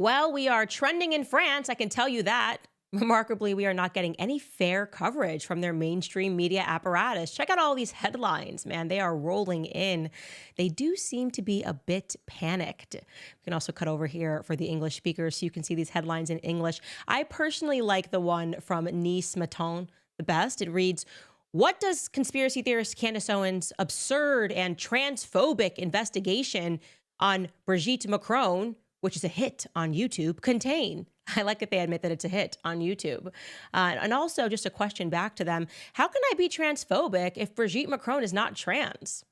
Well, we are trending in France, I can tell you that. Remarkably, we are not getting any fair coverage from their mainstream media apparatus. Check out all these headlines, man. They are rolling in. They do seem to be a bit panicked. We can also cut over here for the English speakers so you can see these headlines in English. I personally like the one from Nice Matin the best. It reads, "What does conspiracy theorist Candace Owens' absurd and transphobic investigation on Brigitte Macron, which is a hit on YouTube, contain?" I like that they admit that it's a hit on YouTube. And also just a question back to them. How can I be transphobic if Brigitte Macron is not trans?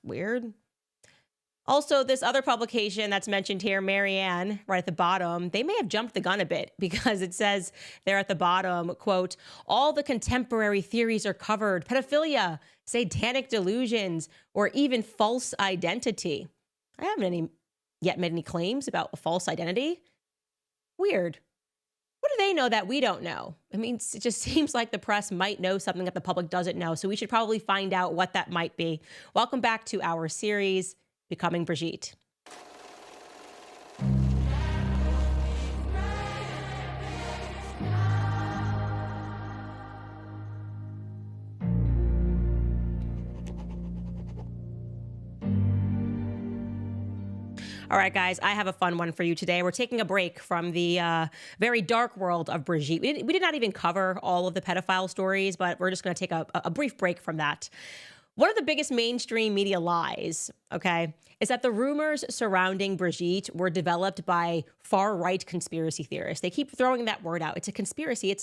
Weird. Also, this other publication that's mentioned here, Marianne, right at the bottom, they may have jumped the gun a bit because it says there at the bottom, quote, "All the contemporary theories are covered: pedophilia, satanic delusions, or even false identity." I haven't yet made any claims about a false identity. Weird. What do they know that we don't know? I mean, it just seems like the press might know something that the public doesn't know, so we should probably find out what that might be. Welcome back to our series, Becoming Brigitte. All right, guys, I have a fun one for you today. We're taking a break from the very dark world of Brigitte. We did not even cover all of the pedophile stories, but we're just going to take a brief break from that. One of the biggest mainstream media lies, okay, is that the rumors surrounding Brigitte were developed by far-right conspiracy theorists. They keep throwing that word out. It's a conspiracy,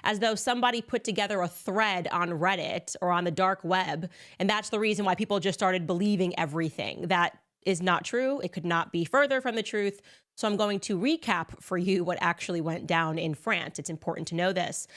as though somebody put together a thread on Reddit or on the dark web, and that's the reason why people just started believing everything. That is not true. It could not be further from the truth. So I'm going to recap for you what actually went down in France. It's important to know this.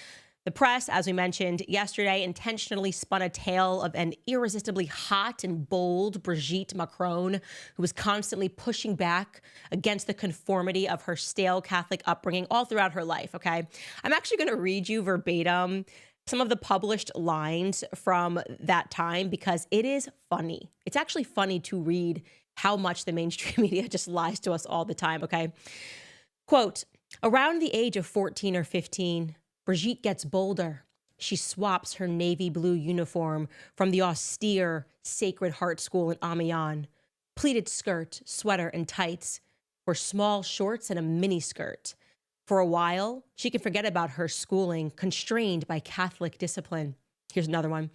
The press, as we mentioned yesterday, intentionally spun a tale of an irresistibly hot and bold Brigitte Macron, who was constantly pushing back against the conformity of her stale Catholic upbringing all throughout her life, okay? I'm actually going to read you verbatim some of the published lines from that time because it is funny. It's actually funny to read how much the mainstream media just lies to us all the time, okay? Quote, "Around the age of 14 or 15, Brigitte gets bolder. She swaps her navy blue uniform from the austere Sacred Heart School in Amiens, pleated skirt, sweater, and tights, for small shorts and a mini skirt. For a while, she can forget about her schooling, constrained by Catholic discipline." Here's another one.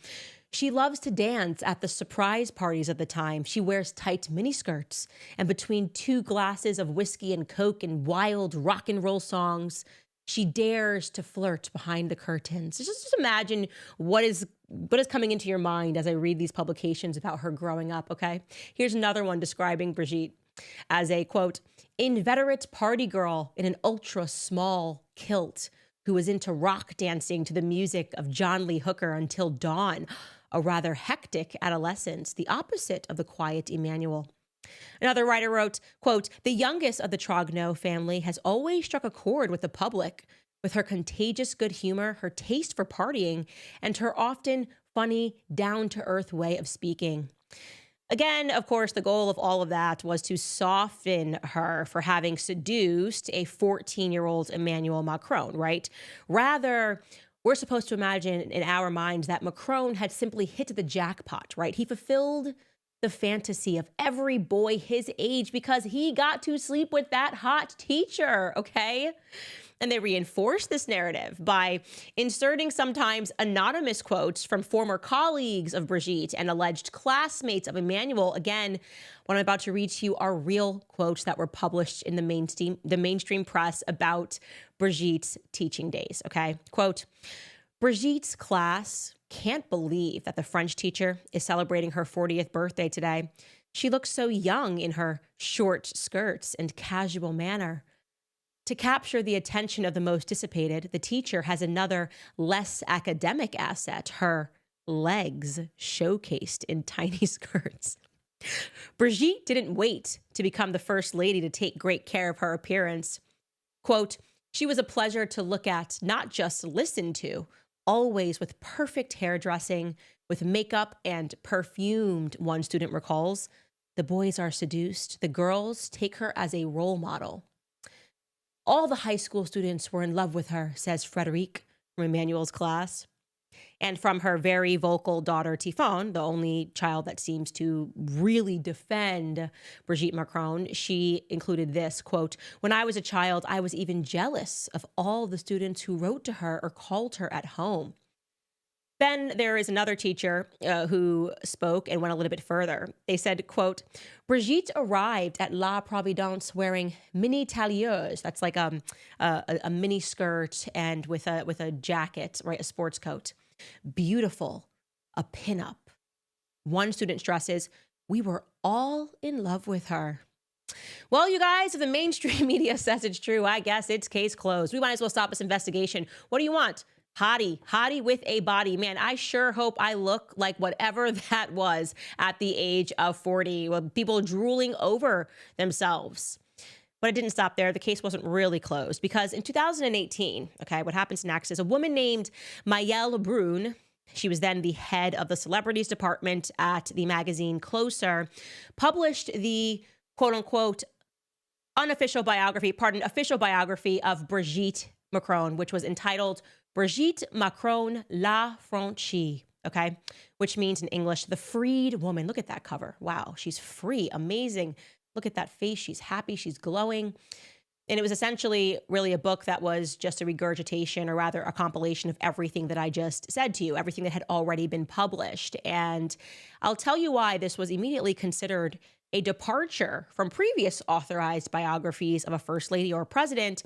"She loves to dance at the surprise parties of the time. She wears tight miniskirts, and between 2 glasses of whiskey and Coke and wild rock and roll songs, she dares to flirt behind the curtains." Just imagine what is coming into your mind as I read these publications about her growing up, okay? Here's another one describing Brigitte as a, quote, "inveterate party girl in an ultra small kilt who was into rock dancing to the music of John Lee Hooker until dawn. A rather hectic adolescence, the opposite of the quiet Emmanuel." Another writer wrote, quote, "The youngest of the Trogneau family has always struck a chord with the public, with her contagious good humor, her taste for partying, and her often funny, down-to-earth way of speaking." Again, of course, the goal of all of that was to soften her for having seduced a 14-year-old Emmanuel Macron, right? Rather, we're supposed to imagine in our minds that Macron had simply hit the jackpot, right? He fulfilled the fantasy of every boy his age because he got to sleep with that hot teacher, okay? And they reinforced this narrative by inserting sometimes anonymous quotes from former colleagues of Brigitte and alleged classmates of Emmanuel. Again, what I'm about to read to you are real quotes that were published in the mainstream press about Brigitte's teaching days, okay? Quote, "Brigitte's class can't believe that the French teacher is celebrating her 40th birthday today. She looks so young in her short skirts and casual manner. To capture the attention of the most dissipated, the teacher has another less academic asset, her legs showcased in tiny skirts. Brigitte didn't wait to become the first lady to take great care of her appearance. Quote, she was a pleasure to look at, not just listen to, always with perfect hairdressing, with makeup and perfumed, one student recalls. The boys are seduced. The girls take her as a role model. All the high school students were in love with her, says Frederique from Emmanuel's class. And from her very vocal daughter, Tifon, the only child that seems to really defend Brigitte Macron, she included this, quote, "When I was a child, I was even jealous of all the students who wrote to her or called her at home." Then there is another teacher who spoke and went a little bit further. They said, quote, "Brigitte arrived at La Providence wearing mini tailleuse." That's like a mini skirt and with a jacket, right? A sports coat. "Beautiful, a pinup." One student stresses, "We were all in love with her." Well, you guys, if the mainstream media says it's true, I guess it's case closed. We might as well stop this investigation. What do you want? Hottie with a body. Man, I sure hope I look like whatever that was at the age of 40, with people drooling over themselves. But it didn't stop there. The case wasn't really closed because in 2018, okay, what happens next is a woman named Mayelle Brun, she was then the head of the celebrities department at the magazine Closer, published the quote unquote official biography of Brigitte Macron, which was entitled Brigitte Macron La Franchie, okay, which means in English, the freed woman. Look at that cover. Wow, she's free. Amazing. Look at that face. She's happy. She's glowing. And it was essentially really a book that was just a regurgitation, or rather a compilation of everything that I just said to you, everything that had already been published. And I'll tell you why this was immediately considered a departure from previous authorized biographies of a first lady or a president.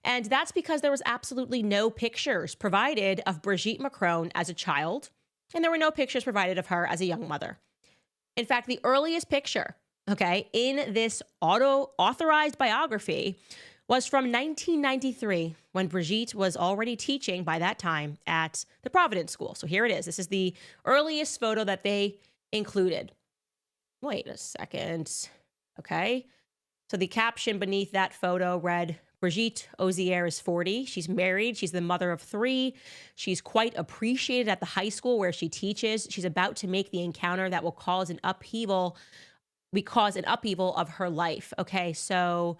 And that's because there was absolutely no pictures provided of Brigitte Macron as a child, and there were no pictures provided of her as a young mother. In fact, the earliest picture, okay, in this authorized biography was from 1993, when Brigitte was already teaching by that time at the Providence School. So here it is. This is the earliest photo that they included. Wait a second. Okay. So the caption beneath that photo read, "Brigitte Ozier is 40. She's married. She's the mother of 3. She's quite appreciated at the high school where she teaches. She's about to make the encounter that will cause an upheaval of her life." Okay, so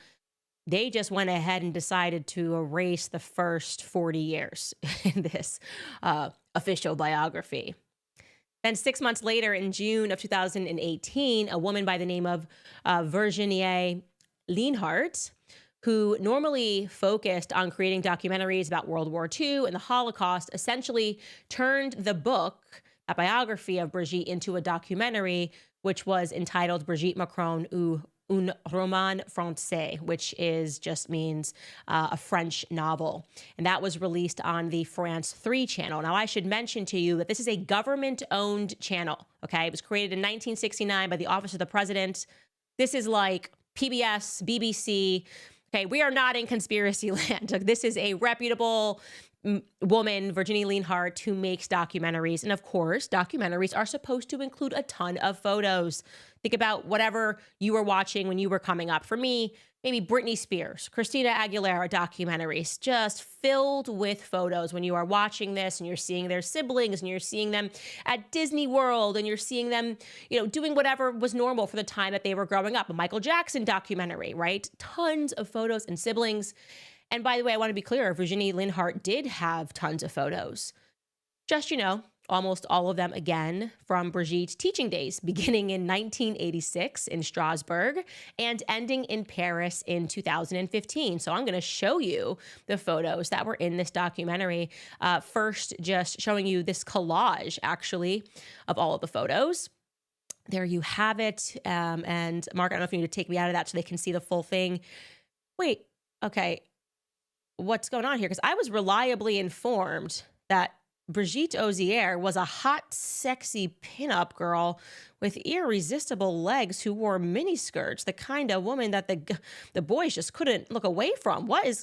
they just went ahead and decided to erase the first 40 years in this official biography. Then 6 months later, in June of 2018, a woman by the name of Virginie Lienhardt, who normally focused on creating documentaries about World War II and the Holocaust, essentially turned the book, a biography of Brigitte, into a documentary, which was entitled Brigitte Macron ou un roman français, which just means a French novel. And that was released on the France 3 channel. Now, I should mention to you that this is a government-owned channel, okay? It was created in 1969 by the Office of the President. This is like PBS, BBC. Okay, we are not in conspiracy land. This is a reputable woman, Virginie Lienhardt, who makes documentaries. And of course, documentaries are supposed to include a ton of photos. Think about whatever you were watching when you were coming up. For me, maybe Britney Spears, Christina Aguilera documentaries, just filled with photos when you are watching this and you're seeing their siblings and you're seeing them at Disney World and you're seeing them, doing whatever was normal for the time that they were growing up. A Michael Jackson documentary, right? Tons of photos and siblings. And by the way, I want to be clear, Virginie Lienhardt did have tons of photos. Just, almost all of them, again, from Brigitte's teaching days, beginning in 1986 in Strasbourg and ending in Paris in 2015. So I'm going to show you the photos that were in this documentary. First, just showing you this collage, actually, of all of the photos. There you have it. And Mark, I don't know if you need to take me out of that so they can see the full thing. Wait, okay. What's going on here? Because I was reliably informed that Brigitte Ozier was a hot, sexy pinup girl with irresistible legs who wore miniskirts, the kind of woman that the boys just couldn't look away from. I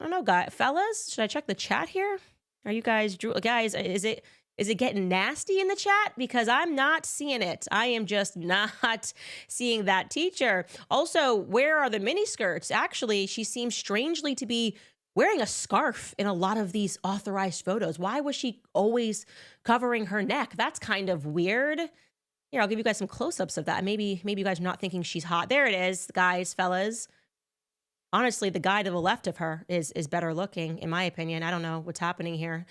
don't know, fellas, should I check the chat here? Are you guys, is it getting nasty in the chat? Because I'm not seeing it. I am just not seeing that teacher. Also, where are the miniskirts? Actually, she seems strangely to be wearing a scarf in a lot of these authorized photos. Why was she always covering her neck? That's kind of weird. Here, I'll give you guys some close-ups of that. Maybe you guys are not thinking she's hot. There it is, guys, fellas. Honestly, the guy to the left of her is better looking, in my opinion. I don't know what's happening here.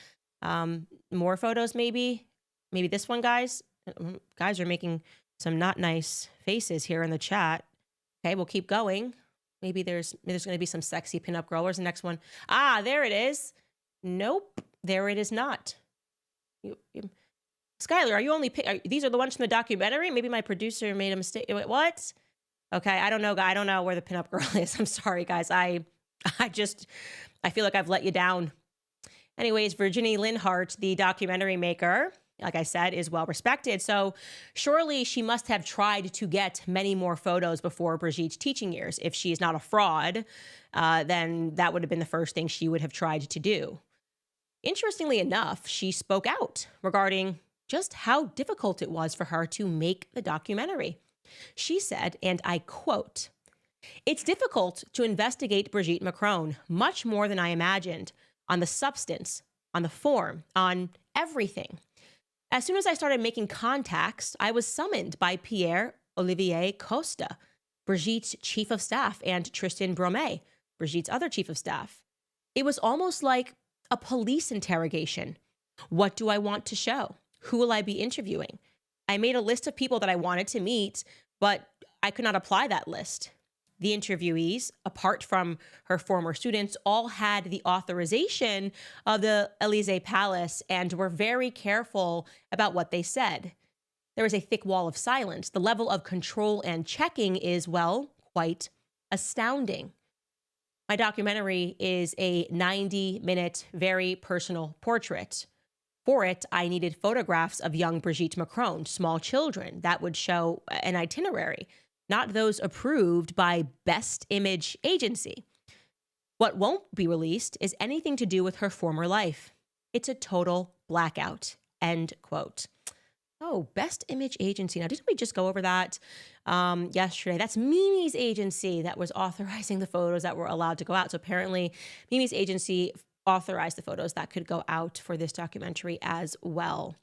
More photos, maybe. Maybe this one, guys. Guys are making some not nice faces here in the chat. Okay, we'll keep going. Maybe there's going to be some sexy pinup girl. Where's the next one? Ah, there it is. Nope, there it is not. Skylar, are you only these are the ones from the documentary? Maybe my producer made a mistake. Wait, what? Okay, I don't know. I don't know where the pinup girl is. I'm sorry, guys. I feel like I've let you down. Anyways, Virginie Linhart, the documentary maker, like I said, is well respected. So surely she must have tried to get many more photos before Brigitte's teaching years. If she is not a fraud, then that would have been the first thing she would have tried to do. Interestingly enough, she spoke out regarding just how difficult it was for her to make the documentary. She said, and I quote, "It's difficult to investigate Brigitte Macron, much more than I imagined, on the substance, on the form, on everything. As soon as I started making contacts, I was summoned by Pierre-Olivier Costa, Brigitte's chief of staff, and Tristan Bromet, Brigitte's other chief of staff. It was almost like a police interrogation. What do I want to show? Who will I be interviewing? I made a list of people that I wanted to meet, but I could not apply that list. The interviewees, apart from her former students, all had the authorization of the Élysée Palace and were very careful about what they said. There is a thick wall of silence. The level of control and checking is, well, quite astounding. My documentary is a 90-minute, very personal portrait. For it, I needed photographs of young Brigitte Macron, small children, that would show an itinerary, not those approved by Best Image Agency. What won't be released is anything to do with her former life. It's a total blackout." End quote. Oh, Best Image Agency. Now, didn't we just go over that yesterday? That's Mimi's agency that was authorizing the photos that were allowed to go out. So apparently, Mimi's agency authorized the photos that could go out for this documentary as well.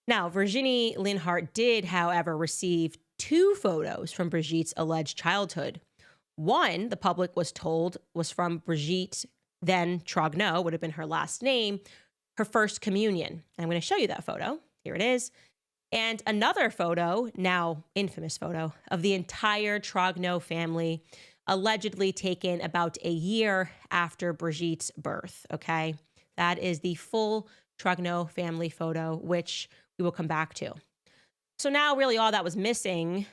Now, Virginie Linhart did, however, receive 2 photos from Brigitte's alleged childhood. One, the public was told, was from Brigitte, then Trogneau, would have been her last name, her first communion. I'm going to show you that photo. Here it is. And another photo, now infamous photo, of the entire Trogneau family, allegedly taken about a year after Brigitte's birth, okay? That is the full Trogneau family photo, which we will come back to. So now really all that was missing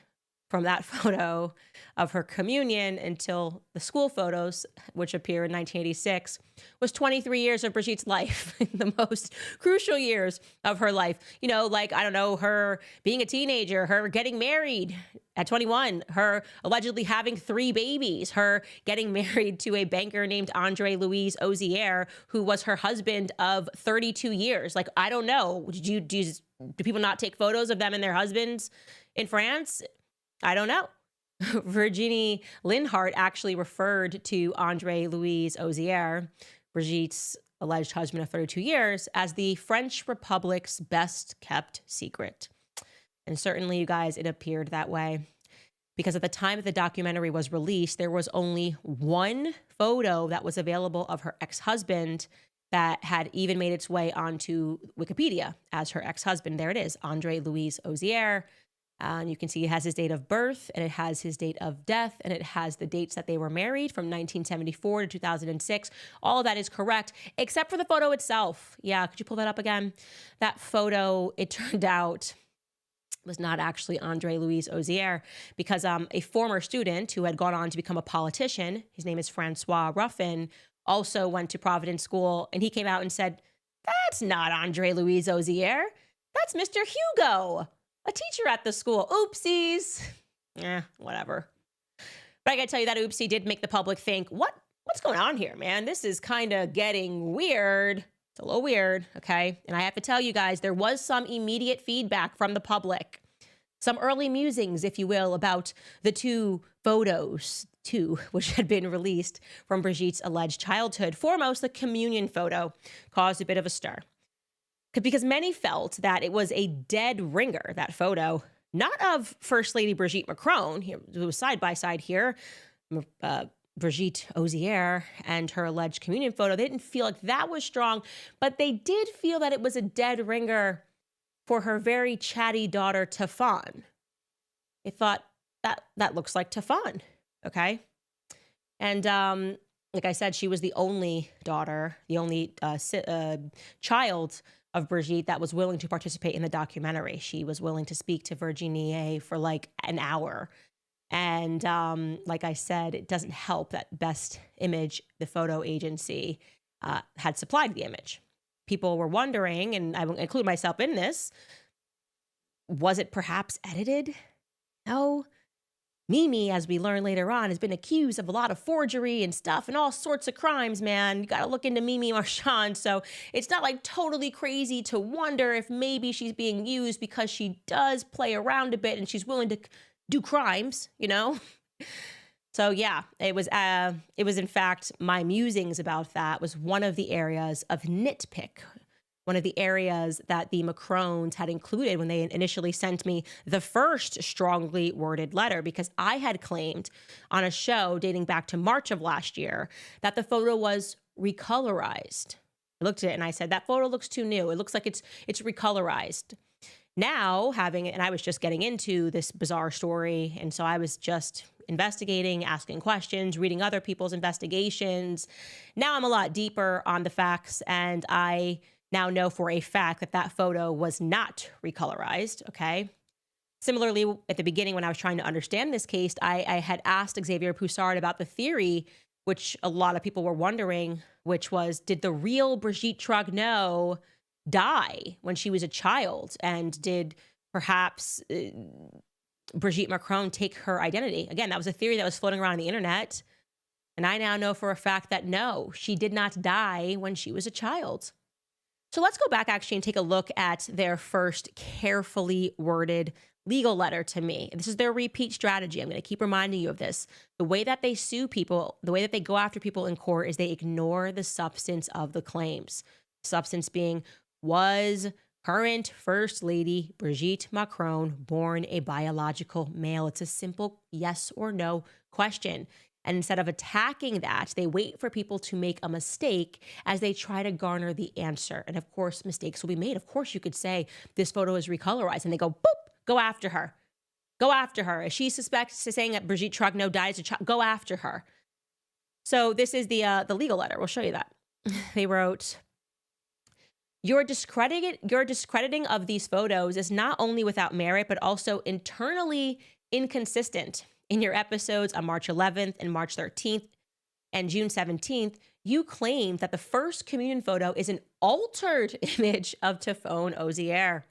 from that photo of her communion until the school photos, which appear in 1986, was 23 years of Brigitte's life, the most crucial years of her life. You know, like, I don't know, her being a teenager, her getting married at 21, her allegedly having 3 babies, her getting married to a banker named Andre Louis Ozier, who was her husband of 32 years. Like, I don't know. Do people not take photos of them and their husbands in France? I don't know. Virginie Linhart actually referred to Andre Louis Ozier, Brigitte's alleged husband of 32 years, as the French Republic's best kept secret. And certainly, you guys, it appeared that way. Because at the time that the documentary was released, there was only one photo that was available of her ex-husband that had even made its way onto Wikipedia as her ex-husband. There it is, Andre Louis Ozier. And you can see it has his date of birth, and it has his date of death, and it has the dates that they were married from 1974 to 2006. All of that is correct, except for the photo itself. Yeah, could you pull that up again? That photo, it turned out, was not actually Andre Louis Ozier, because a former student who had gone on to become a politician, his name is Francois Ruffin, also went to Providence School, and he came out and said, "That's not Andre Louis Ozier. That's Mr. Hugo, a teacher at the school. Oopsies." Whatever. But I gotta tell you, that oopsie did make the public think, what's going on here, man? This is kind of getting weird. It's a little weird, okay? And I have to tell you guys, there was some immediate feedback from the public. Some early musings, if you will, about the 2 photos, which had been released from Brigitte's alleged childhood. Foremost, the communion photo caused a bit of a stir. because many felt that it was a dead ringer, that photo, not of First Lady Brigitte Macron, who was side by side here, Brigitte Ozier and her alleged communion photo. They didn't feel like that was strong, but they did feel that it was a dead ringer for her very chatty daughter, Tefan. They thought that looks like Tefan, okay? And like I said, she was the only daughter, the only child of Brigitte that was willing to participate in the documentary. She was willing to speak to Virginie for like an hour. And like I said, it doesn't help that Best Image, the photo agency, had supplied the image. People were wondering, and I will include myself in this, was it perhaps edited? No. Mimi, as we learn later on, has been accused of a lot of forgery and stuff and all sorts of crimes, man. You got to look into Mimi Marchand. So it's not like totally crazy to wonder if maybe she's being used because she does play around a bit and she's willing to do crimes, you know? So yeah, it was in fact, my musings about that was one of the areas of nitpick, one of the areas that the Macrons had included when they initially sent me the first strongly worded letter, because I had claimed on a show dating back to March of last year that the photo was recolorized. I looked at it and I said, that photo looks too new. It looks like it's recolorized. Now and I was just getting into this bizarre story, and so I was just investigating, asking questions, reading other people's investigations. Now I'm a lot deeper on the facts, and I now know for a fact that that photo was not recolorized, okay? Similarly, at the beginning when I was trying to understand this case, I had asked Xavier Poussard about the theory, which a lot of people were wondering, which was, did the real Brigitte Trogneau die when she was a child? And did perhaps Brigitte Macron take her identity? Again, that was a theory that was floating around on the internet. And I now know for a fact that no, she did not die when she was a child. So let's go back actually and take a look at their first carefully worded legal letter to me. This is their repeat strategy. I'm going to keep reminding you of this. The way that they sue people, the way that they go after people in court is they ignore the substance of the claims. Substance being, was current First Lady Brigitte Macron born a biological male? It's a simple yes or no question. And instead of attacking that, they wait for people to make a mistake as they try to garner the answer. And of course, mistakes will be made. Of course, you could say this photo is recolorized and they go, boop, go after her. Go after her. If she suspects saying that Brigitte Trogneau died as a child, go after her. So this is the legal letter. We'll show you that. They wrote, your discrediting of these photos is not only without merit, but also internally inconsistent. In your episodes on March 11th and March 13th and June 17th, you claimed that the first communion photo is an altered image of Tefan Ozier.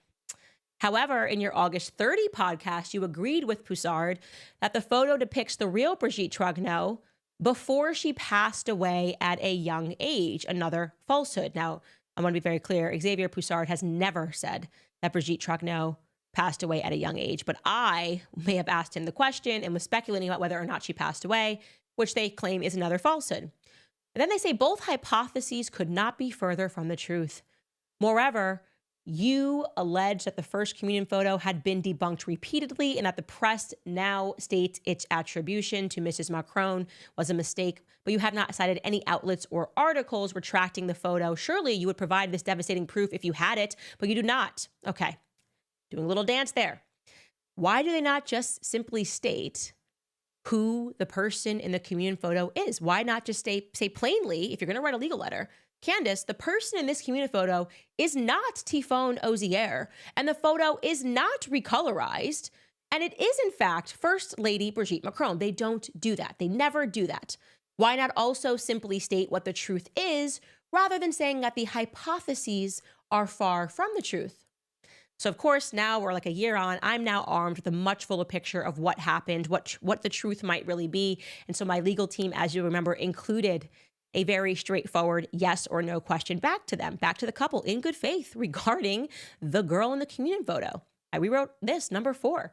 However, in your August 30 podcast, you agreed with Poussard that the photo depicts the real Brigitte Trogneau before she passed away at a young age, another falsehood. Now, I want to be very clear. Xavier Poussard has never said that Brigitte Trogneau passed away at a young age, but I may have asked him the question and was speculating about whether or not she passed away, which they claim is another falsehood. And then they say both hypotheses could not be further from the truth. Moreover, you allege that the first communion photo had been debunked repeatedly and that the press now states its attribution to Mrs. Macron was a mistake, but you have not cited any outlets or articles retracting the photo. Surely you would provide this devastating proof if you had it, but you do not. Okay. Doing a little dance there. Why do they not just simply state who the person in the communion photo is? Why not just say plainly, if you're going to write a legal letter, Candace, the person in this communion photo is not Tefan Ozier, and the photo is not recolorized, and it is in fact First Lady Brigitte Macron. They don't do that. They never do that. Why not also simply state what the truth is, rather than saying that the hypotheses are far from the truth? So of course, now we're like a year on, I'm now armed with a much fuller picture of what happened, what the truth might really be. And so my legal team, as you remember, included a very straightforward yes or no question back to them, back to the couple in good faith regarding the girl in the communion photo. And we wrote this, number 4.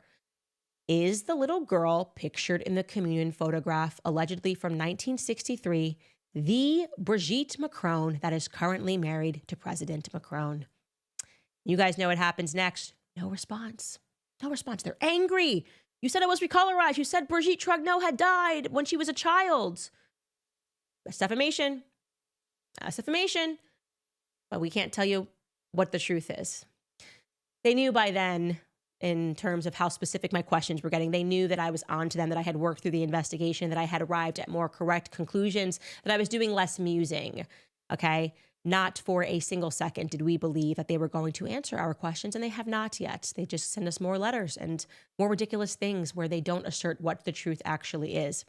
Is the little girl pictured in the communion photograph, allegedly from 1963, the Brigitte Macron that is currently married to President Macron? You guys know what happens next. No response. No response. They're angry. You said it was recolorized. You said Brigitte Trogneau had died when she was a child. That's defamation. That's defamation. But we can't tell you what the truth is. They knew by then, in terms of how specific my questions were getting, they knew that I was onto them, that I had worked through the investigation, that I had arrived at more correct conclusions, that I was doing less musing, okay? Not for a single second did we believe that they were going to answer our questions, and they have not yet. They just send us more letters and more ridiculous things where they don't assert what the truth actually is.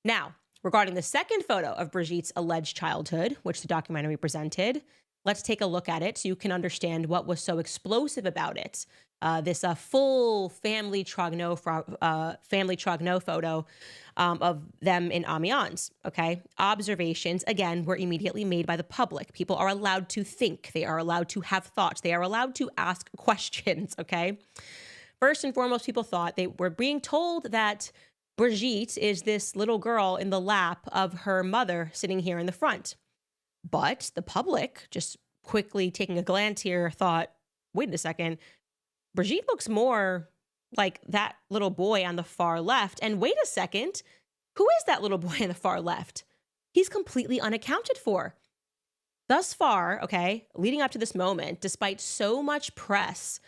Now, regarding the second photo of Brigitte's alleged childhood, which the documentary presented, let's take a look at it so you can understand what was so explosive about it. This full family Trogneau photo of them in Amiens, okay? Observations, again, were immediately made by the public. People are allowed to think. They are allowed to have thoughts. They are allowed to ask questions, okay? First and foremost, people thought they were being told that Brigitte is this little girl in the lap of her mother sitting here in the front. But the public, just quickly taking a glance here, thought, wait a second, Brigitte looks more like that little boy on the far left. And wait a second, who is that little boy on the far left? He's completely unaccounted for. Thus far, okay, leading up to this moment, despite so much press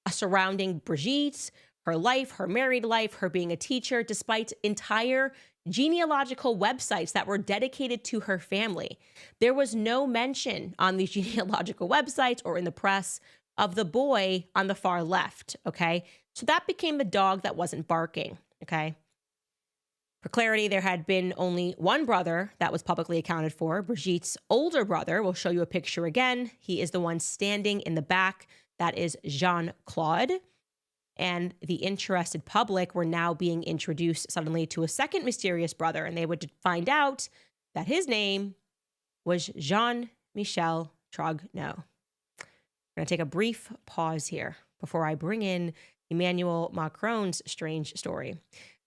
surrounding Brigitte, her life, her married life, her being a teacher, despite entire genealogical websites that were dedicated to her family, there was no mention on these genealogical websites or in the press of the boy on the far left, okay? So that became the dog that wasn't barking, okay? For clarity, there had been only one brother that was publicly accounted for. Brigitte's older brother, we'll show you a picture again. He is the one standing in the back. That is Jean-Claude. And the interested public were now being introduced suddenly to a second mysterious brother, and they would find out that his name was Jean-Michel Trogneau. I'm going to take a brief pause here before I bring in Emmanuel Macron's strange story.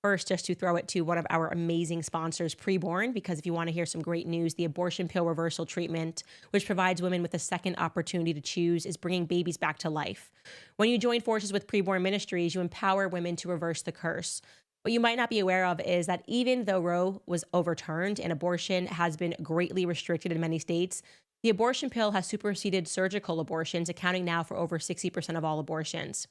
First, just to throw it to one of our amazing sponsors, Preborn, because if you want to hear some great news, the abortion pill reversal treatment, which provides women with a second opportunity to choose, is bringing babies back to life. When you join forces with Preborn Ministries, you empower women to reverse the curse. What you might not be aware of is that even though Roe was overturned and abortion has been greatly restricted in many states, the abortion pill has superseded surgical abortions, accounting now for over 60% of all abortions.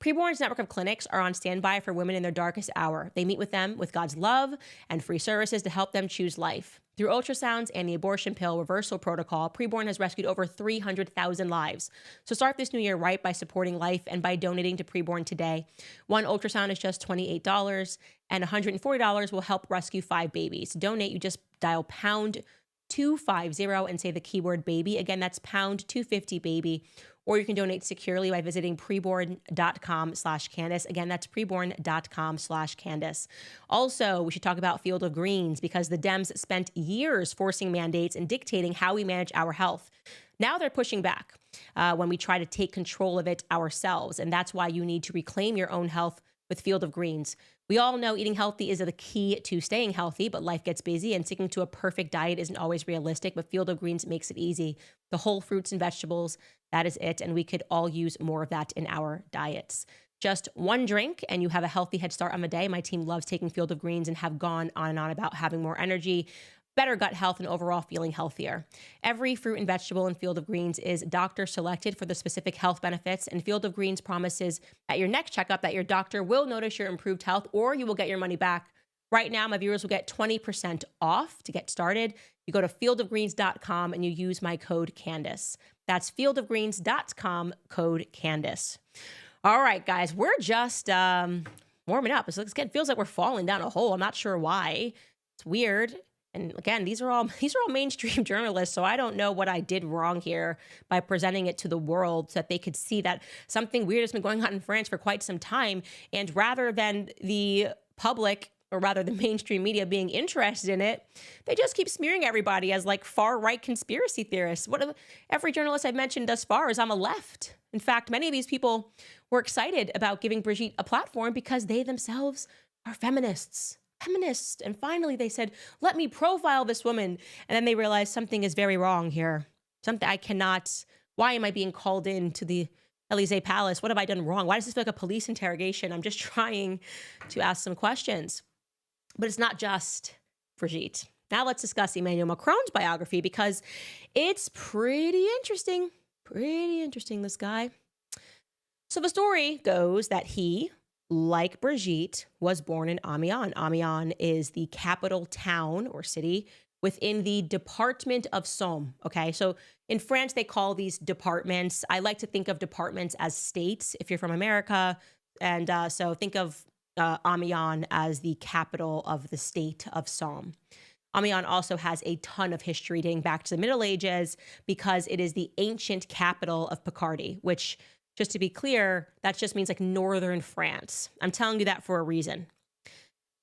Preborn's network of clinics are on standby for women in their darkest hour. They meet with them with God's love and free services to help them choose life. Through ultrasounds and the abortion pill reversal protocol, Preborn has rescued over 300,000 lives. So start this new year right by supporting life and by donating to Preborn today. One ultrasound is just $28, and $140 will help rescue 5 babies. To donate, you just dial pound 250 and say the keyword baby. Again, that's pound 250 baby. Or you can donate securely by visiting preborn.com/Candace. Again, that's preborn.com/Candace. Also, we should talk about Field of Greens because the Dems spent years forcing mandates and dictating how we manage our health. Now they're pushing back when we try to take control of it ourselves. And that's why you need to reclaim your own health with Field of Greens. We all know eating healthy is the key to staying healthy, but life gets busy and sticking to a perfect diet isn't always realistic, but Field of Greens makes it easy. The whole fruits and vegetables, that is it, and we could all use more of that in our diets. Just one drink and you have a healthy head start on the day. My team loves taking Field of Greens and have gone on and on about having more energy, better gut health, and overall feeling healthier. Every fruit and vegetable in Field of Greens is doctor selected for the specific health benefits, and Field of Greens promises at your next checkup that your doctor will notice your improved health or you will get your money back. Right now, my viewers will get 20% off to get started. You go to fieldofgreens.com and you use my code Candace. That's fieldofgreens.com, code Candace. All right, guys, we're just warming up. It feels like we're falling down a hole. I'm not sure why. It's weird. And again, these are all mainstream journalists, so I don't know what I did wrong here by presenting it to the world so that they could see that something weird has been going on in France for quite some time. And rather than the public, or rather the mainstream media being interested in it, they just keep smearing everybody as like far-right conspiracy theorists. Every journalist I've mentioned thus far is on the left. In fact, many of these people were excited about giving Brigitte a platform because they themselves are feminists. And finally they said, let me profile this woman. And then they realized something is very wrong here. I cannot Why am I being called in to the Elysee Palace? What have I done wrong? Why does this feel like a police interrogation? I'm just trying to ask some questions. But it's not just Brigitte. Now let's discuss Emmanuel Macron's biography because it's pretty interesting. Pretty interesting, this guy. So the story goes that he, like Brigitte, was born in Amiens. Amiens is the capital town or city within the department of Somme. Okay, so in France, they call these departments. I like to think of departments as states if you're from America. And so think of Amiens as the capital of the state of Somme. Amiens also has a ton of history dating back to the Middle Ages because it is the ancient capital of Picardy, which, just to be clear, that just means like northern France. I'm telling you that for a reason.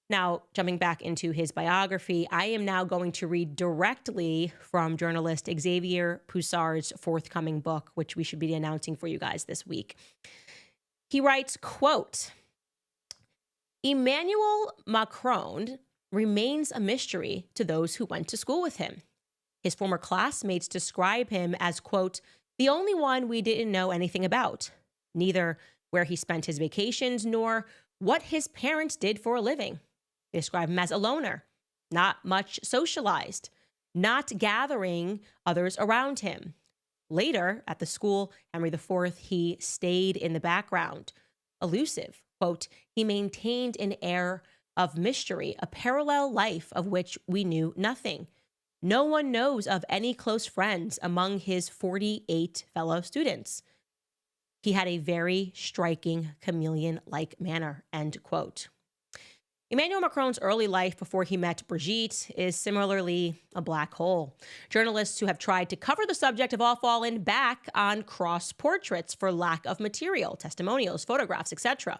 Now, jumping back into his biography, I am now going to read directly from journalist Xavier Poussard's forthcoming book, which we should be announcing for you guys this week. He writes, quote, Emmanuel Macron remains a mystery to those who went to school with him. His former classmates describe him as, quote, the only one we didn't know anything about, neither where he spent his vacations nor what his parents did for a living. They describe him as a loner, not much socialized, not gathering others around him. Later, at the school, Henry IV, he stayed in the background, elusive. Quote, he maintained an air of mystery, a parallel life of which we knew nothing. No one knows of any close friends among his 48 fellow students. He had a very striking chameleon-like manner, end quote. Emmanuel Macron's early life before he met Brigitte is similarly a black hole. Journalists who have tried to cover the subject have all fallen back on cross portraits for lack of material, testimonials, photographs, etc.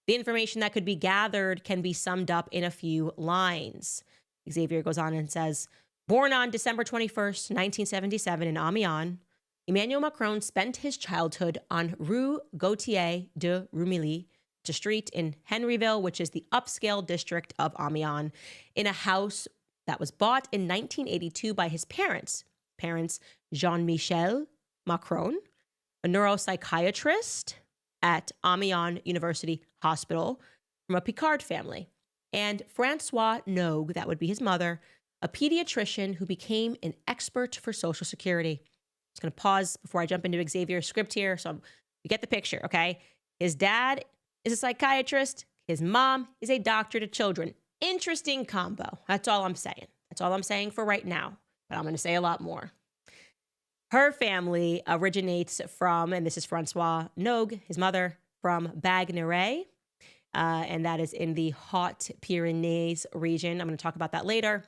The information that could be gathered can be summed up in a few lines. Xavier goes on and says, born on December 21st, 1977 in Amiens, Emmanuel Macron spent his childhood on Rue Gautier de Rumilly, a street in Henryville, which is the upscale district of Amiens, in a house that was bought in 1982 by his parents, Jean-Michel Macron, a neuropsychiatrist at Amiens University Hospital from a Picard family, and Francois Nogue, that would be his mother, a pediatrician who became an expert for Social Security. I'm just going to pause before I jump into Xavier's script here so you get the picture, okay? His dad is a psychiatrist. His mom is a doctor to children. Interesting combo. That's all I'm saying. That's all I'm saying for right now, but I'm going to say a lot more. Her family originates from, and this is Francois Nogue, his mother, from Bagneres, and that is in the Hautes-Pyrénées region. I'm going to talk about that later.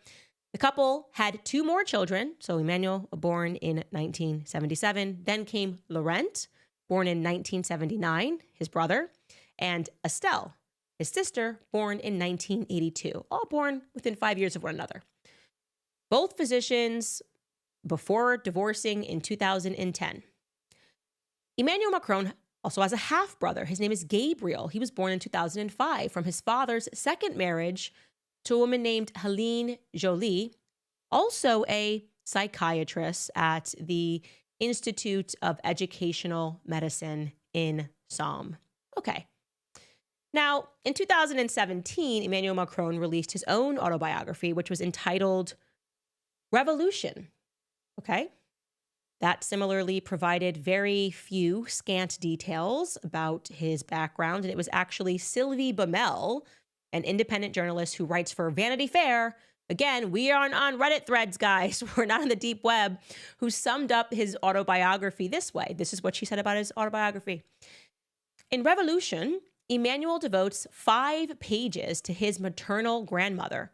The couple had two more children. So Emmanuel, born in 1977. Then came Laurent, born in 1979, his brother, and Estelle, his sister, born in 1982, all born within 5 years of one another. Both physicians before divorcing in 2010. Emmanuel Macron also has a half-brother. His name is Gabriel. He was born in 2005 from his father's second marriage to a woman named Helene Joly, also a psychiatrist at the Institute of Educational Medicine in Somme. Okay. Now, in 2017, Emmanuel Macron released his own autobiography, which was entitled Revolution. Okay. That similarly provided very few scant details about his background. And it was actually Sylvie Bamel, an independent journalist who writes for Vanity Fair. Again, we are on Reddit threads, guys. We're not on the deep web, who summed up his autobiography this way. This is what she said about his autobiography. In Revolution, Emmanuel devotes 5 pages to his maternal grandmother,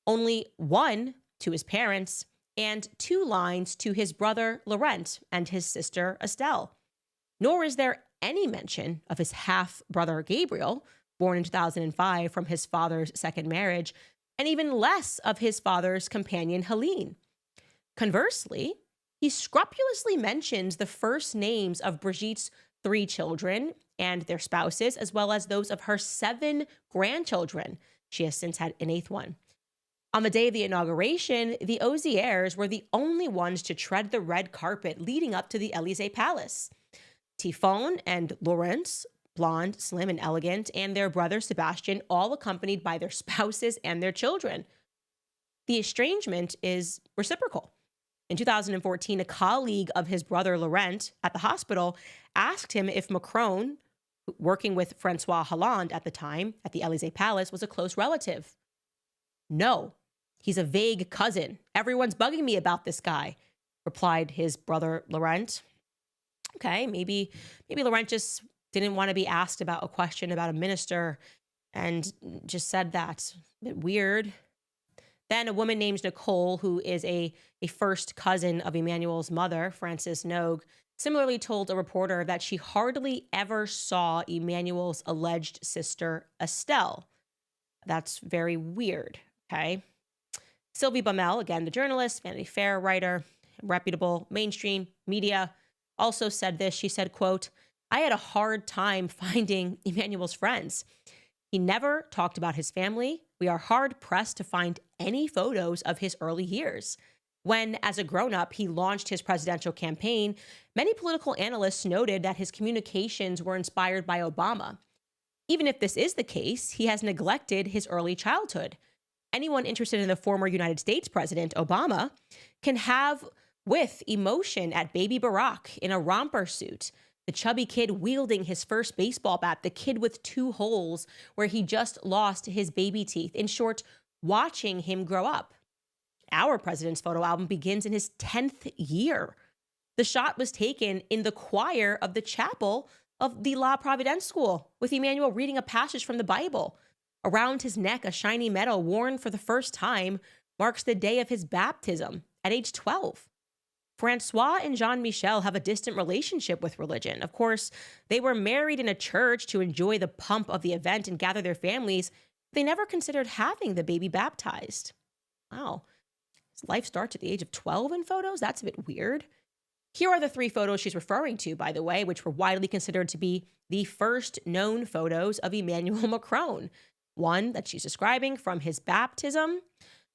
only 1 to his parents, and 2 lines to his brother Laurent and his sister Estelle. Nor is there any mention of his half-brother Gabriel, born in 2005 from his father's second marriage, and even less of his father's companion Helene. Conversely, he scrupulously mentions the first names of Brigitte's 3 children and their spouses, as well as those of her 7 grandchildren. She has since had an 8th one. On the day of the inauguration, the Oziers were the only ones to tread the red carpet leading up to the Elysee Palace. Tifon and Laurence, blonde, slim, and elegant, and their brother Sebastian, all accompanied by their spouses and their children. The estrangement is reciprocal. In 2014, a colleague of his brother Laurent at the hospital asked him if Macron, working with Francois Hollande at the time at the Elysee Palace, was a close relative. No, he's a vague cousin. Everyone's bugging me about this guy, replied his brother Laurent. Okay, maybe Laurent just didn't want to be asked about a question about a minister and just said that. A bit weird. Then a woman named Nicole, who is a first cousin of Emmanuel's mother, Frances Nogue, similarly told a reporter that she hardly ever saw Emmanuel's alleged sister, Estelle. That's very weird, okay? Sylvie Baumel, again, the journalist, Vanity Fair writer, reputable mainstream media, also said this. She said, quote, "I had a hard time finding Emmanuel's friends. He never talked about his family. We are hard pressed to find any photos of his early years. When, as a grown-up, he launched his presidential campaign, many political analysts noted that his communications were inspired by Obama. Even if this is the case, he has neglected his early childhood. Anyone interested in the former United States president, Obama, can have with emotion at baby Barack in a romper suit, the chubby kid wielding his first baseball bat, the kid with 2 holes where he just lost his baby teeth. In short, watching him grow up. Our president's photo album begins in his 10th year. The shot was taken in the choir of the chapel of the La Providence School, with Emmanuel reading a passage from the Bible. Around his neck, a shiny medal worn for the first time marks the day of his baptism at age 12. Francois and Jean-Michel have a distant relationship with religion. Of course, they were married in a church to enjoy the pomp of the event and gather their families. They never considered having the baby baptized. Wow. His life starts at the age of 12 in photos? That's a bit weird. Here are the 3 photos she's referring to, by the way, which were widely considered to be the first known photos of Emmanuel Macron. One that she's describing from his baptism,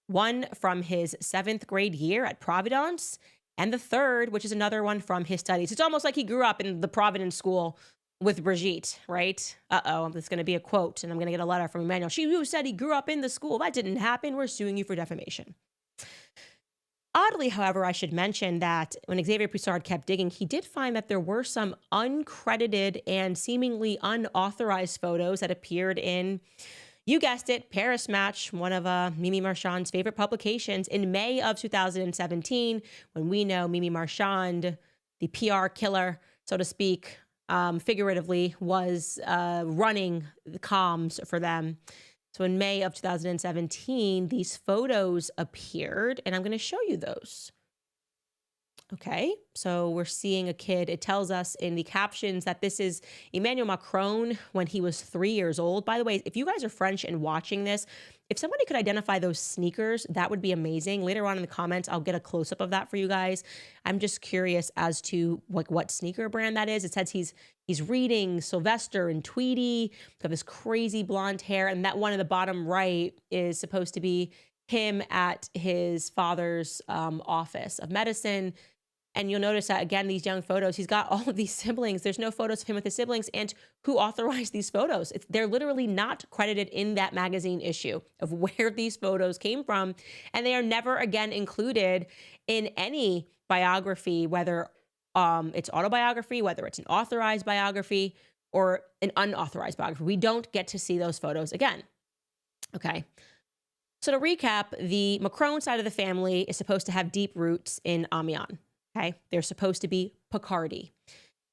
one from his 7th grade year at Providence, and the third, which is another one from his studies. It's almost like he grew up in the Providence school with Brigitte, right? Uh-oh, this is going to be a quote, and I'm going to get a letter from Emmanuel. You said he grew up in the school. That didn't happen. We're suing you for defamation. Oddly, however, I should mention that when Xavier Poussard kept digging, he did find that there were some uncredited and seemingly unauthorized photos that appeared in, you guessed it, Paris Match, one of Mimi Marchand's favorite publications, in May of 2017, when we know Mimi Marchand, the PR killer, so to speak, figuratively, was running the comms for them. So in May of 2017, these photos appeared, and I'm going to show you those. Okay, so we're seeing a kid. It tells us in the captions that this is Emmanuel Macron when he was 3 years old. By the way, if you guys are French and watching this, if somebody could identify those sneakers, that would be amazing. Later on in the comments, I'll get a close-up of that for you guys. I'm just curious as to what sneaker brand that is. It says he's reading Sylvester and Tweety, got this crazy blonde hair, and that one in the bottom right is supposed to be him at his father's office of medicine. And you'll notice that, again, these young photos, he's got all of these siblings. There's no photos of him with his siblings. And who authorized these photos? They're literally not credited in that magazine issue of where these photos came from. And they are never again included in any biography, whether it's autobiography, whether it's an authorized biography or an unauthorized biography. We don't get to see those photos again. Okay. So to recap, the Macron side of the family is supposed to have deep roots in Amiens. Okay, they're supposed to be Picardy.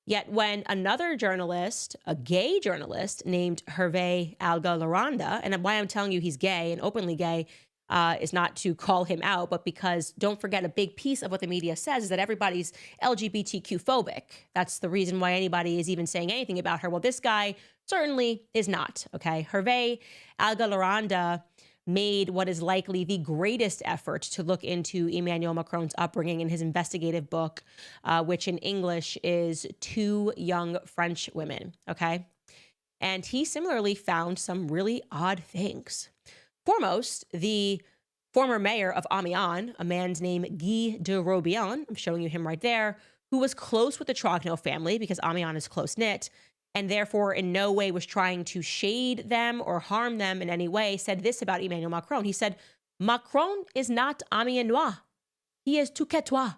Yet when another journalist, a gay journalist named Hervé Alga-Laranda, and why I'm telling you he's gay and openly gay is not to call him out, but because don't forget a big piece of what the media says is that everybody's LGBTQ phobic. That's the reason why anybody is even saying anything about her. Well, this guy certainly is not, okay? Hervé Alga-Laranda made what is likely the greatest effort to look into Emmanuel Macron's upbringing in his investigative book, which in English is Two Young French Women, okay? And he similarly found some really odd things. Foremost, the former mayor of Amiens, a man's name Guy de Robian, I'm showing you him right there, who was close with the Trogneux family because Amiens is close-knit, and therefore in no way was trying to shade them or harm them in any way, said this about Emmanuel Macron. He said, Macron is not Amiennois. He is Touquetois,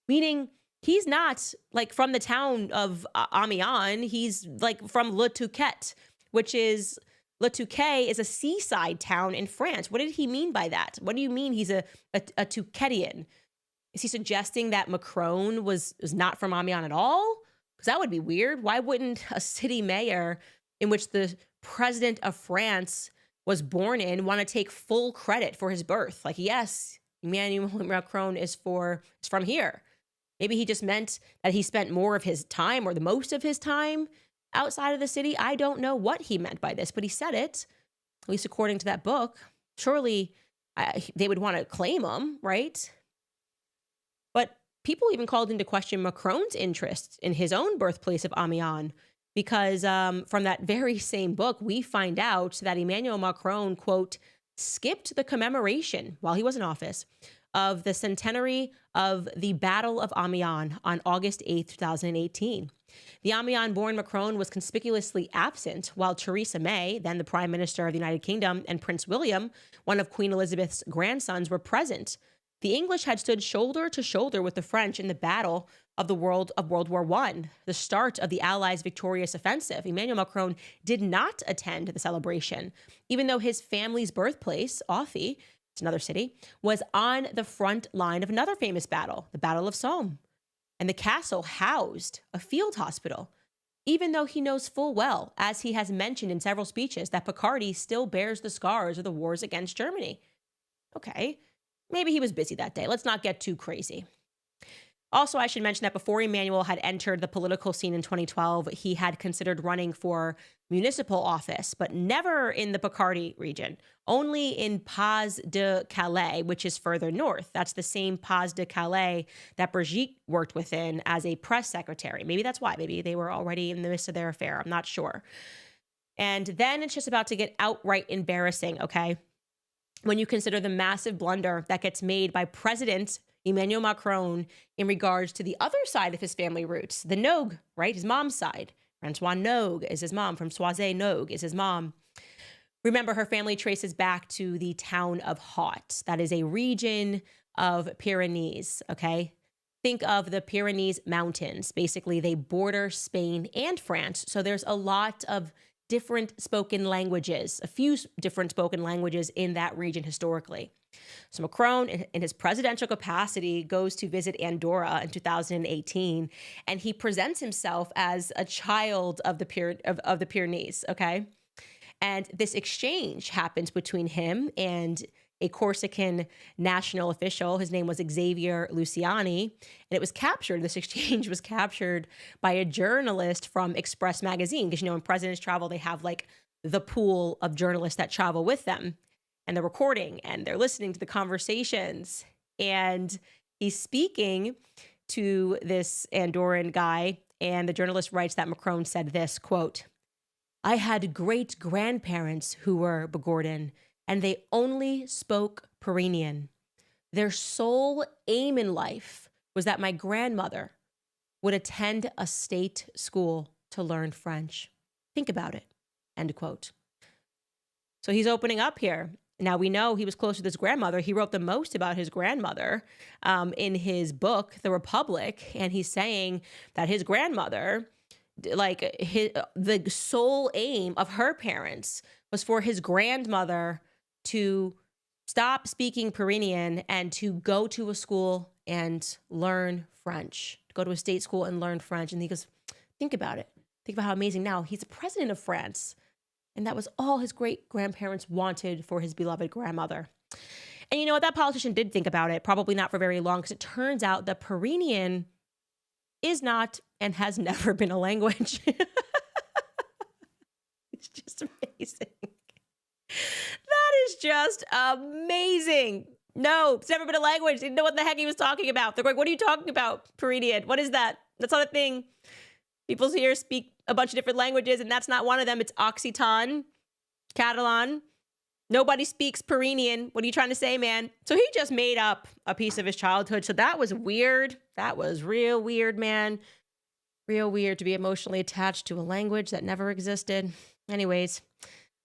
meaning he's not like from the town of Amiens. He's like from Le Touquet, which is, Le Touquet is a seaside town in France. What did he mean by that? What do you mean he's a Touquetian? Is he suggesting that Macron was not from Amiens at all? Because that would be weird. Why wouldn't a city mayor in which the president of France was born in want to take full credit for his birth? Like, yes, Emmanuel Macron is from here. Maybe he just meant that he spent more of his time or the most of his time outside of the city. I don't know what he meant by this, but he said it, at least according to that book. Surely they would want to claim him, right? But people even called into question Macron's interest in his own birthplace of Amiens, because from that very same book, we find out that Emmanuel Macron, quote, skipped the commemoration while he was in office of the centenary of the Battle of Amiens on August 8th, 2018. The Amiens-born Macron was conspicuously absent, while Theresa May, then the Prime Minister of the United Kingdom, and Prince William, one of Queen Elizabeth's grandsons, were present. The English had stood shoulder to shoulder with the French in the Battle of World War I, the start of the Allies' victorious offensive. Emmanuel Macron did not attend the celebration, even though his family's birthplace, Authie, it's another city, was on the front line of another famous battle, the Battle of Somme. And the castle housed a field hospital, even though he knows full well, as he has mentioned in several speeches, that Picardy still bears the scars of the wars against Germany. Okay, maybe he was busy that day. Let's not get too crazy. Also, I should mention that before Emmanuel had entered the political scene in 2012, he had considered running for municipal office, but never in the Picardy region, only in Pas-de-Calais, which is further north. That's the same Pas-de-Calais that Brigitte worked within as a press secretary. Maybe that's why. Maybe they were already in the midst of their affair. I'm not sure. And then it's just about to get outright embarrassing, okay? When you consider the massive blunder that gets made by President Emmanuel Macron in regards to the other side of his family roots, the Nogue, right? His mom's side. Francois Nogue is his mom. From Soise Nogue is his mom. Remember, her family traces back to the town of Haute. That is a region of Pyrenees, okay? Think of the Pyrenees Mountains. Basically, they border Spain and France. So there's a lot of different spoken languages, a few different spoken languages in that region historically. So Macron, in his presidential capacity, goes to visit Andorra in 2018, and he presents himself as a child of the Pyrenees, okay? And this exchange happens between him and a Corsican national official. His name was Xavier Luciani, and it was captured. This exchange was captured by a journalist from Express magazine, because, you know, when presidents travel, they have like the pool of journalists that travel with them, and they're recording and they're listening to the conversations. And he's speaking to this Andorran guy, and the journalist writes that Macron said this, quote, "I had great grandparents who were Begordin, and they only spoke Pyrenean. Their sole aim in life was that my grandmother would attend a state school to learn French. Think about it," end quote. So he's opening up here. Now, we know he was close with his grandmother. He wrote the most about his grandmother in his book, The Republic, and he's saying that his grandmother, like the sole aim of her parents was for his grandmother to stop speaking Pyrenean and to go to a school and learn French, to go to a state school and learn French. And he goes, think about it. Think about how amazing now he's the president of France. And that was all his great-grandparents wanted for his beloved grandmother. And you know what? That politician did think about it, probably not for very long, because it turns out that Pyrenean is not and has never been a language. It's just amazing. That is just amazing. No, it's never been a language. They didn't know what the heck he was talking about. They're like, what are you talking about, Pyrenean? What is that? That's not a thing. People here speak a bunch of different languages, and that's not one of them. It's Occitan, Catalan, Nobody speaks Perinian. What are you trying to say, man? So he just made up a piece of his childhood. So that was weird. That was real weird, man. Real weird to be emotionally attached to a language that never existed. Anyways,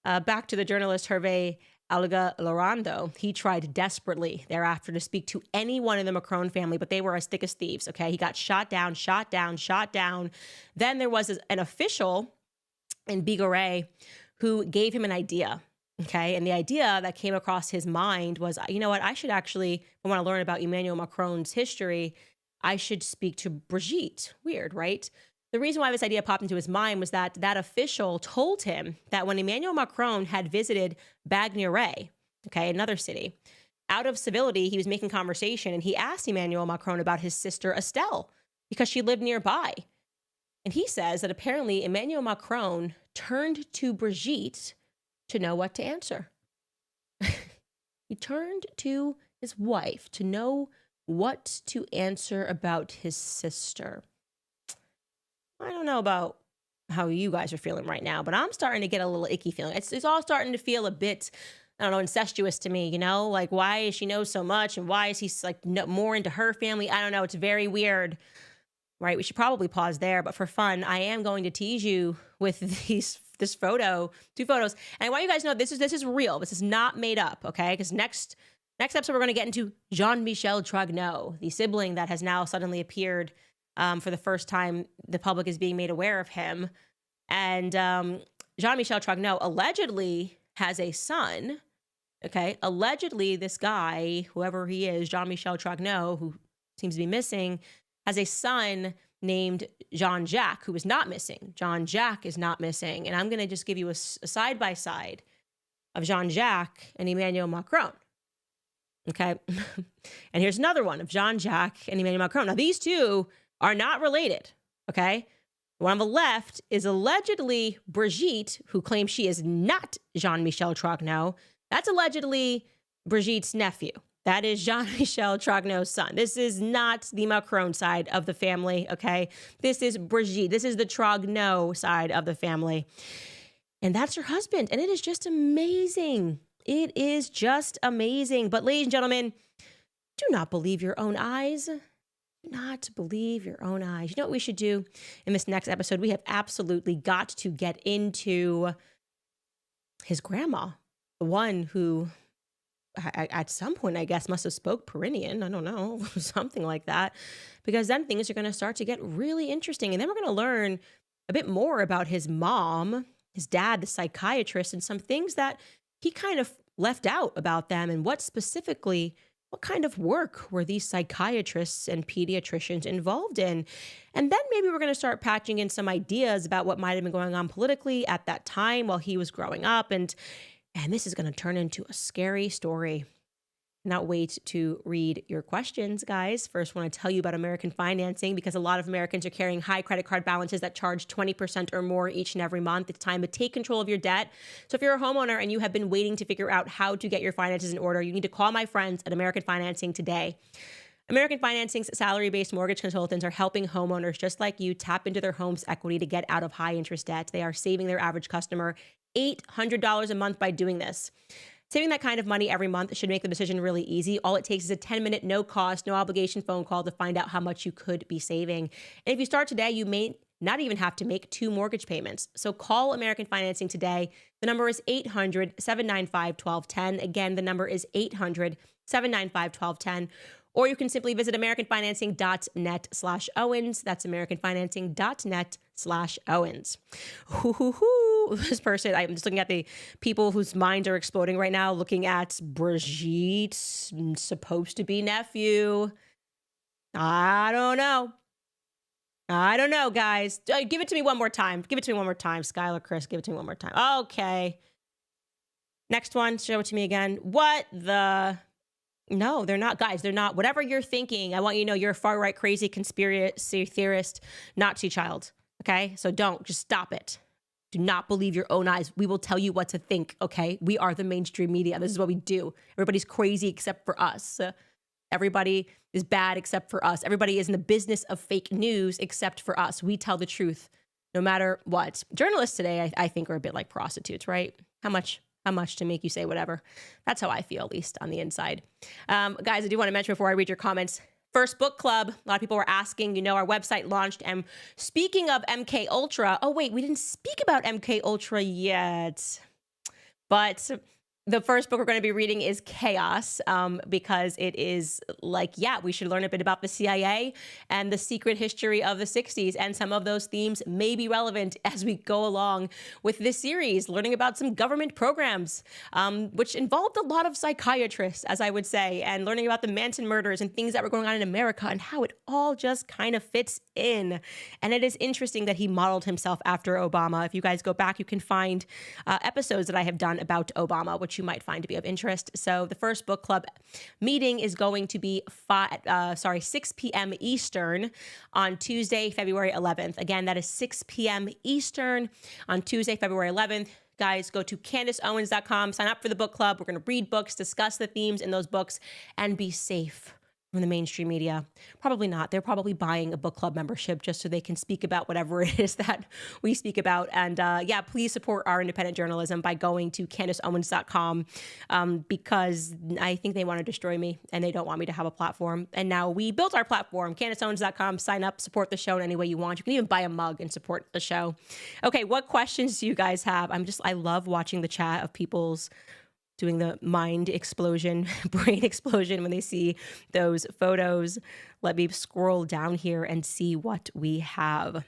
back to the journalist Hervé Alga Lorando. He tried desperately thereafter to speak to anyone in the Macron family, but they were as thick as thieves, okay? He got shot down, shot down, shot down. Then there was an official in Bigoret who gave him an idea. Okay. And the idea that came across his mind was, you know what? I should actually, if I want to learn about Emmanuel Macron's history, I should speak to Brigitte. Weird, right? The reason why this idea popped into his mind was that that official told him that when Emmanuel Macron had visited Bagnoret, okay, another city, out of civility, he was making conversation and he asked Emmanuel Macron about his sister Estelle because she lived nearby. And he says that apparently Emmanuel Macron turned to Brigitte to know what to answer. He turned to his wife to know what to answer about his sister. I don't know about how you guys are feeling right now, but I'm starting to get a little icky feeling. It's all starting to feel a bit, I don't know, incestuous to me, you know? Like, why is she know so much? And why is he like more into her family? I don't know. It's very weird, right? We should probably pause there. But for fun, I am going to tease you with this photo, 2 photos. And I want you guys to know this is real. This is not made up, okay? Because next episode, we're going to get into Jean-Michel Trogneau, the sibling that has now suddenly appeared for the first time. The public is being made aware of him. And Jean-Michel Trogneau allegedly has a son, okay? Allegedly, this guy, whoever he is, Jean-Michel Trogneau, who seems to be missing, has a son named Jean-Jacques, who is not missing. Jean-Jacques is not missing. And I'm going to just give you a side-by-side of Jean-Jacques and Emmanuel Macron. Okay? And here's another one of Jean-Jacques and Emmanuel Macron. Now, these two are not related, okay? The one on the left is allegedly Brigitte, who claims she is not Jean-Michel Trogneau. That's allegedly Brigitte's nephew. That is Jean-Michel Trogneau's son. This is not the Macron side of the family, okay? This is Brigitte. This is the Trogneau side of the family. And that's her husband. And it is just amazing. It is just amazing. But ladies and gentlemen, do not believe your own eyes. Do not believe your own eyes. You know what we should do in this next episode? We have absolutely got to get into his grandma, the one who at some point, I guess, must have spoke Perinian. I don't know, something like that. Because then things are going to start to get really interesting. And then we're going to learn a bit more about his mom, his dad, the psychiatrist, and some things that he kind of left out about them and what kind of work were these psychiatrists and pediatricians involved in? And then maybe we're going to start patching in some ideas about what might have been going on politically at that time while he was growing up. And this is going to turn into a scary story. Cannot wait to read your questions, guys. First, I want to tell you about American financing because a lot of Americans are carrying high credit card balances that charge 20% or more each and every month. It's time to take control of your debt. So if you're a homeowner and you have been waiting to figure out how to get your finances in order, you need to call my friends at American Financing today. American Financing's salary-based mortgage consultants are helping homeowners just like you tap into their home's equity to get out of high-interest debt. They are saving their average customer $800 a month by doing this. Saving that kind of money every month should make the decision really easy. All it takes is a 10-minute, no-cost, no-obligation phone call to find out how much you could be saving. And if you start today, you may not even have to make 2 mortgage payments. So call American Financing today. The number is 800-795-1210. Again, the number is 800-795-1210. Or you can simply visit americanfinancing.net/Owens. That's americanfinancing.net/Owens. This person, I'm just looking at the people whose minds are exploding right now, looking at Brigitte's supposed to be nephew. I don't know, guys. Give it to me one more time. Skylar, Chris, give it to me one more time. Okay. Next one, show it to me again. What the... No, they're not, guys. They're not. Whatever you're thinking, I want you to know you're a far-right, crazy conspiracy theorist, Nazi child, okay? So just stop it. Do not believe your own eyes. We will tell you what to think, okay? We are the mainstream media. This is what we do. Everybody's crazy except for us. Everybody is bad except for us. Everybody is in the business of fake news except for us. We tell the truth no matter what. Journalists today, I think, are a bit like prostitutes, right? How much How much to make you say whatever? That's how I feel, at least on the inside. Guys, I do want to mention before I read your comments, First Book Club. A lot of people were asking, our website launched. And speaking of MK Ultra, oh wait, we didn't speak about MK Ultra yet. But the first book we're going to be reading is Chaos, because it is we should learn a bit about the CIA and the secret history of the 60s. And some of those themes may be relevant as we go along with this series, learning about some government programs, which involved a lot of psychiatrists, as I would say, and learning about the Manson murders and things that were going on in America and how it all just kind of fits in. And it is interesting that he modeled himself after Obama. If you guys go back, you can find episodes that I have done about Obama, which you might find to be of interest. So the first book club meeting is going to be 6 p.m. Eastern on Tuesday, February 11th. Again, that is 6 p.m. Eastern on Tuesday, February 11th. Guys, go to CandaceOwens.com, sign up for the book club. We're going to read books, discuss the themes in those books, and be safe from the mainstream media. Probably not. They're probably buying a book club membership just so they can speak about whatever it is that we speak about. And please support our independent journalism by going to CandaceOwens.com, because I think they want to destroy me and they don't want me to have a platform. And now we built our platform, CandaceOwens.com. Sign up, support the show in any way you want. You can even buy a mug and support the show. Okay, what questions do you guys have? I love watching the chat of people's doing the mind explosion, brain explosion when they see those photos. Let me scroll down here and see what we have.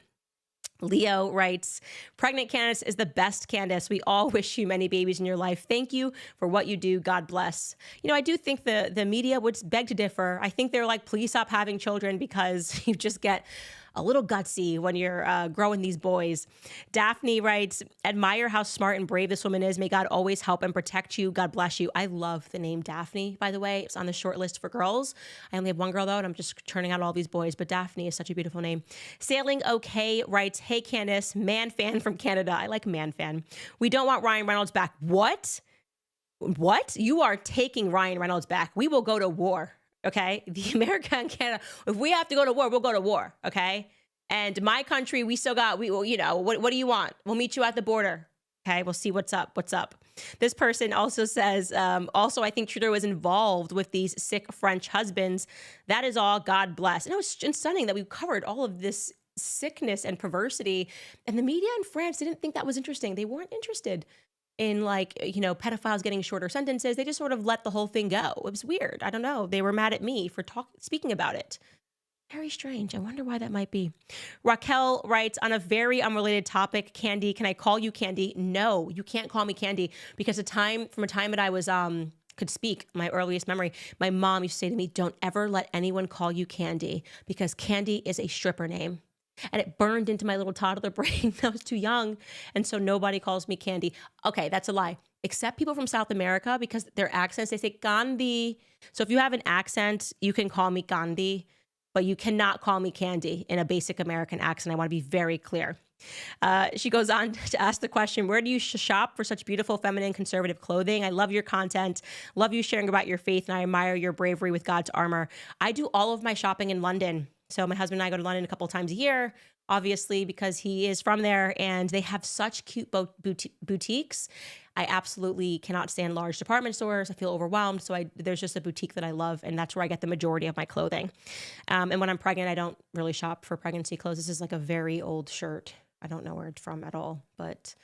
Leo writes, pregnant Candace is the best Candace. We all wish you many babies in your life. Thank you for what you do. God bless. I do think the media would beg to differ. I think they're like, please stop having children because you just get a little gutsy when you're growing these boys. Daphne writes, admire how smart and brave this woman is. May God always help and protect you. God bless you. I love the name Daphne, by the way. It's on the short list for girls. I only have one girl, though, and I'm just churning out all these boys. But Daphne is such a beautiful name. Sailing OK writes, hey, Candace, man fan from Canada. I like man fan. We don't want Ryan Reynolds back. What? What? You are taking Ryan Reynolds back. We will go to war. Okay, the America and Canada, if we have to go to war, we'll go to war. Okay. And my country, we still got, what do you want? We'll meet you at the border. Okay. We'll see what's up. This person also says, also, I think Trudeau is involved with these sick French husbands. That is all. God bless. And it was stunning that we've covered all of this sickness and perversity. And the media in France didn't think that was interesting. They weren't interested in pedophiles getting shorter sentences. They just sort of let the whole thing go. It was weird. I don't know. They were mad at me for speaking about it. Very strange. I wonder why that might be. Raquel writes, on a very unrelated topic, Candy, can I call you Candy? No, you can't call me Candy, because from a time that I was could speak, my earliest memory, my mom used to say to me, don't ever let anyone call you Candy, because Candy is a stripper name. And it burned into my little toddler brain. I was too young. And so nobody calls me Candy. Okay, that's a lie. Except people from South America, because their accents, they say Gandhi. So if you have an accent, you can call me Gandhi, but you cannot call me Candy in a basic American accent. I want to be very clear. She goes on to ask the question, where do you shop for such beautiful, feminine, conservative clothing? I love your content. Love you sharing about your faith, and I admire your bravery with God's armor. I do all of my shopping in London. So my husband and I go to London a couple of times a year, obviously, because he is from there, and they have such cute boutiques. I absolutely cannot stand large department stores. I feel overwhelmed. So there's just a boutique that I love, and that's where I get the majority of my clothing. And when I'm pregnant, I don't really shop for pregnancy clothes. This is like a very old shirt. I don't know where it's from at all, but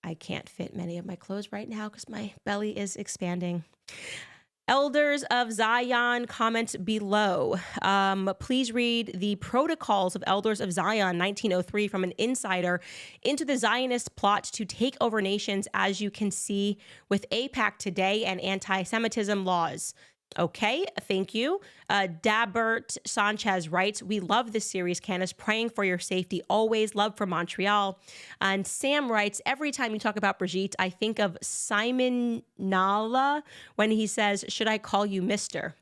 I can't fit many of my clothes right now because my belly is expanding. Elders of Zion comment below. Please read the Protocols of Elders of Zion, 1903, from an insider into the Zionist plot to take over nations, as you can see with AIPAC today and anti-Semitism laws. Okay, thank you. Dabert Sanchez writes, we love this series, Candace, praying for your safety always, love from Montreal. And Sam writes, every time you talk about Brigitte, I think of Simon Nala when he says, should I call you Mr.?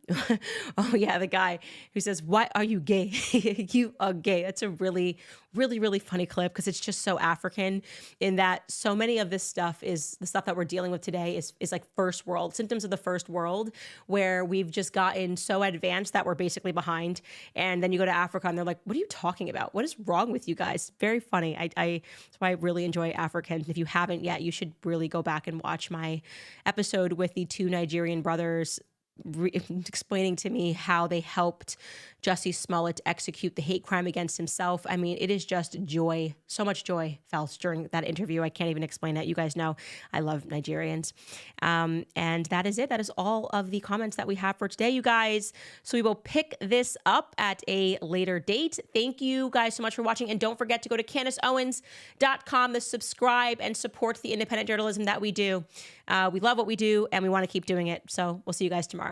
Oh yeah, the guy who says, why are you gay? You are gay. That's a really, really, really funny clip, because it's just so African in that so many of this stuff is the stuff that we're dealing with today is like first world, symptoms of the first world, where where we've just gotten so advanced that we're basically behind. And then you go to Africa and they're like, what are you talking about? What is wrong with you guys? Very funny. That's why I really enjoy Africans. If you haven't yet, you should really go back and watch my episode with the two Nigerian brothers explaining to me how they helped Jussie Smollett execute the hate crime against himself. I mean, it is just joy. So much joy felt during that interview. I can't even explain it. You guys know I love Nigerians. And that is it. That is all of the comments that we have for today, you guys. So we will pick this up at a later date. Thank you guys so much for watching. And don't forget to go to CandaceOwens.com to subscribe and support the independent journalism that we do. We love what we do and we want to keep doing it. So we'll see you guys tomorrow.